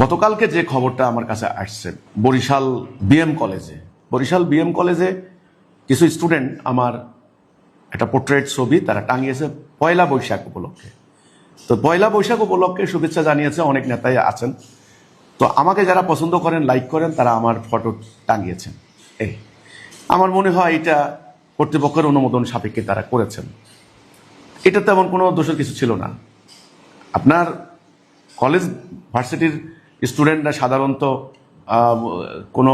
গতকালকে যে খবরটা আমার কাছে আসছে, বরিশাল বিএম কলেজে কিছু স্টুডেন্ট আমার একটা পোর্ট্রেট ছবি তারা টাঙিয়েছে পয়লা বৈশাখ উপলক্ষে। তো পয়লা বৈশাখ উপলক্ষে শুভেচ্ছা জানিয়েছে অনেক নেতাই আছেন। তো আমাকে যারা পছন্দ করেন, লাইক করেন, তারা আমার ফটো টাঙিয়েছেন। আমার মনে হয় এটা কর্তৃপক্ষের অনুমোদন সাপেক্ষে তারা করেছেন। এটা তেমন কোনো দোষের কিছু ছিল না। আপনার কলেজ ভার্সিটির স্টুডেন্টরা সাধারণত কোনো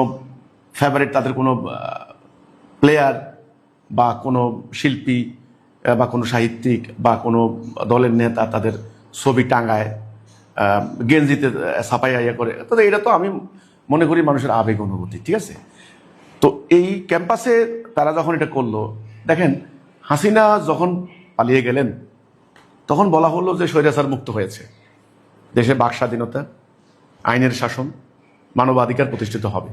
ফেভারিট, তাদের কোনো প্লেয়ার বা কোনো শিল্পী বা কোনো সাহিত্যিক বা কোনো দলের নেতা তাদের ছবি টাঙায়, গেঞ্জিতে ছাপাইয়া ইয়ে করে, তো এটা তো আমি মনে করি মানুষের আবেগ অনুভূতি, ঠিক আছে। তো এই ক্যাম্পাসে তারা যখন এটা করলো, দেখেন হাসিনা যখন পালিয়ে গেলেন তখন বলা হলো যে স্বৈরাচার মুক্ত হয়েছে, দেশে বাক স্বাধীনতা, আইনের শাসন, মানবাধিকার প্রতিষ্ঠিত হবে,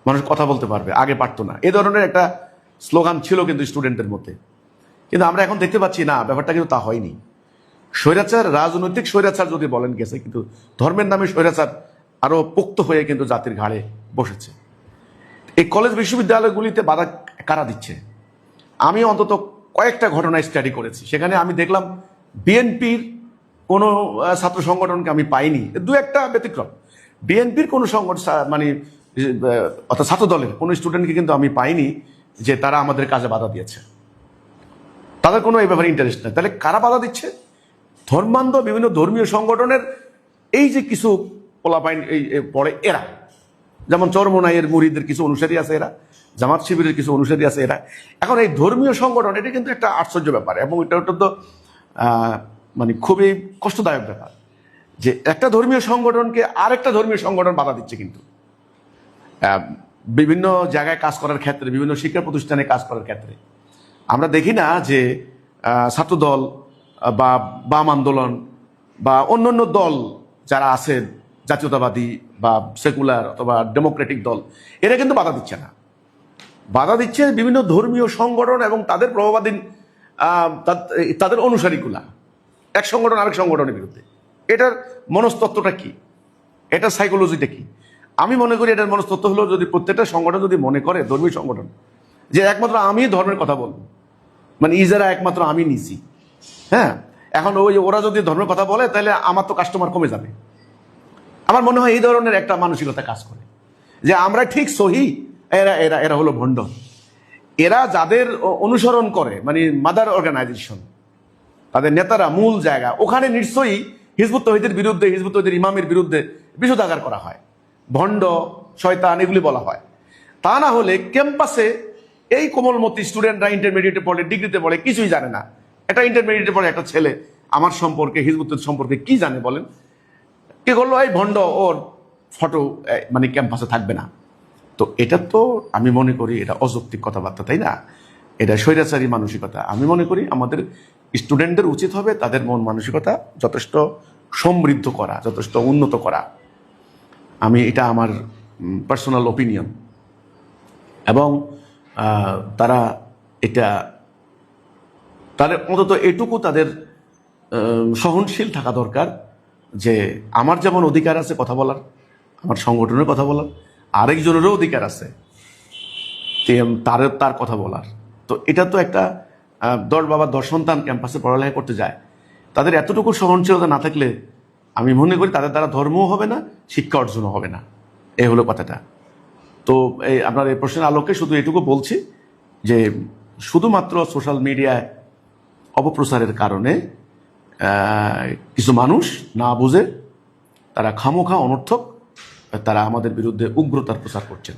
মানুষ কথা বলতে পারবে, আগে পারতো না, এ ধরনের একটা স্লোগান ছিল কিন্তু স্টুডেন্টদের মধ্যে। কিন্তু আমরা এখন দেখতে পাচ্ছি না, ব্যাপারটা কিন্তু তা হয়নি। স্বৈরাচার, রাজনৈতিক স্বৈরাচার যদি বলেন গেছে, কিন্তু ধর্মের নামে স্বৈরাচার আরো পোক্ত হয়ে কিন্তু জাতির ঘাড়ে বসেছে। এই কলেজ বিশ্ববিদ্যালয়গুলিতে বাধা কারা দিচ্ছে? আমি অন্তত কয়েকটা ঘটনা স্টাডি করেছি, সেখানে আমি দেখলাম বিএনপির কোনো ছাত্র সংগঠনকে আমি পাইনি, দু একটা ব্যতিক্রম। বিএনপির কোনো সংগঠন মানে অর্থাৎ ছাত্র দলের কোনো স্টুডেন্টকে কিন্তু আমি পাইনি যে তারা আমাদের কাজে বাধা দিয়েছে, তাদের কোনো এই ব্যাপারে ইন্টারেস্ট নেই। তাহলে কারা বাধা দিচ্ছে? ধর্মান্ধ বিভিন্ন ধর্মীয় সংগঠনের এই যে কিছু পোলাপাইন এই পড়ে এরা, যেমন চরমোনাইয়ের মুরিদের কিছু অনুসারী আছে এরা, জামাত শিবিরের কিছু অনুসারী আছে এরা। এখন এই ধর্মীয় সংগঠন, এটা কিন্তু একটা আশ্চর্য ব্যাপার এবং এটা তো মানে খুবই কষ্টদায়ক ব্যাপার যে একটা ধর্মীয় সংগঠনকে আরেকটা ধর্মীয় সংগঠন বাধা দিচ্ছে। কিন্তু বিভিন্ন জায়গায় কাজ করার ক্ষেত্রে, বিভিন্ন শিক্ষা প্রতিষ্ঠানে কাজ করার ক্ষেত্রে আমরা দেখি না যে ছাত্রদল বা বাম আন্দোলন বা অন্যান্য দল যারা আছে, জাতীয়তাবাদী বা সেকুলার অথবা ডেমোক্রেটিক দল, এরা কিন্তু বাধা দিচ্ছে না। বাধা দিচ্ছে বিভিন্ন ধর্মীয় সংগঠন এবং তাদের প্রভাবাধীন তাদের অনুসারীগুলা, এক সংগঠন আরেক সংগঠনের বিরুদ্ধে। এটার মনস্তত্ত্বটা কি? এটার সাইকোলজিটা কি? আমি মনে করি এটার মনস্তত্ত্ব হলো, যদি প্রত্যেকটা সংগঠন যদি মনে করে, ধর্মীয় সংগঠন, যে একমাত্র আমি ধর্মের কথা বলবো, মানে ইজারা একমাত্র আমি নিছি, হ্যাঁ, এখন ওরা যদি ধর্মের কথা বলে তাহলে আমার তো কাস্টমার কমে যাবে। আমার মনে হয় এই ধরনের একটা মানসিকতা কাজ করে যে আমরা ঠিক সহি, এরা এরা এরা হলো ভণ্ড। এরা যাদের অনুসরণ করে, মানে মাদার অর্গানাইজেশন, তাদের নেতারা মূল জায়গা, ওখানে নিশ্চয়ই হিজবুত তৌহিদের বিরুদ্ধে, হিজবুত তৌহিদের ইমামের বিরুদ্ধে বিষোদাগার করা হয়, ভণ্ড, শয়তান এগুলি বলা হয়। তা না হলে ক্যাম্পাসে এই কোমলমতি স্টুডেন্টরা ইন্টারমিডিয়েটে পড়ে, ডিগ্রিতে পড়ে, কিছুই জানে না। একটা ইন্টারমিডিয়েটে পড়ে একটা ছেলে আমার সম্পর্কে, হিজবুতের সম্পর্কে কি জানে বলেন? কে করলো? এই ভণ্ড, ওর ফটো মানে ক্যাম্পাসে থাকবে না। তো এটা তো আমি মনে করি এটা অযৌক্তিক কথাবার্তা, তাই না? এটা স্বৈরাচারী মানসিকতা। আমি মনে করি আমাদের স্টুডেন্টদের উচিত হবে তাদের মন মানসিকতা যথেষ্ট সমৃদ্ধ করা, যথেষ্ট উন্নত করা। এটা আমার পার্সোনাল ওপিনিয়ন। এবং তারা এটা, তাদের অন্তত এটুকু তাদের সহনশীল থাকা দরকার যে আমার যেমন অধিকার আছে কথা বলার, আমার সংগঠনের কথা বলার, আরেকজনেরও অধিকার আছে তার কথা বলার। তো এটা তো একটা 10 বাবা 10 সন্তান ক্যাম্পাসে পড়ালেখা করতে যায়, তাদের এতটুকু সহনশীলতা না থাকলে আমি মনে করি তাদের দ্বারা ধর্মও হবে না, শিক্ষা অর্জনও হবে না। এই হলো কথাটা। তো আপনার এই প্রশ্নের আলোকে শুধু এটুকু বলছি যে শুধুমাত্র সোশ্যাল মিডিয়ায় অপপ্রচারের কারণে কিছু মানুষ না বুঝে তারা খামোখা অনর্থক তারা আমাদের বিরুদ্ধে উগ্রতার প্রচার করছেন।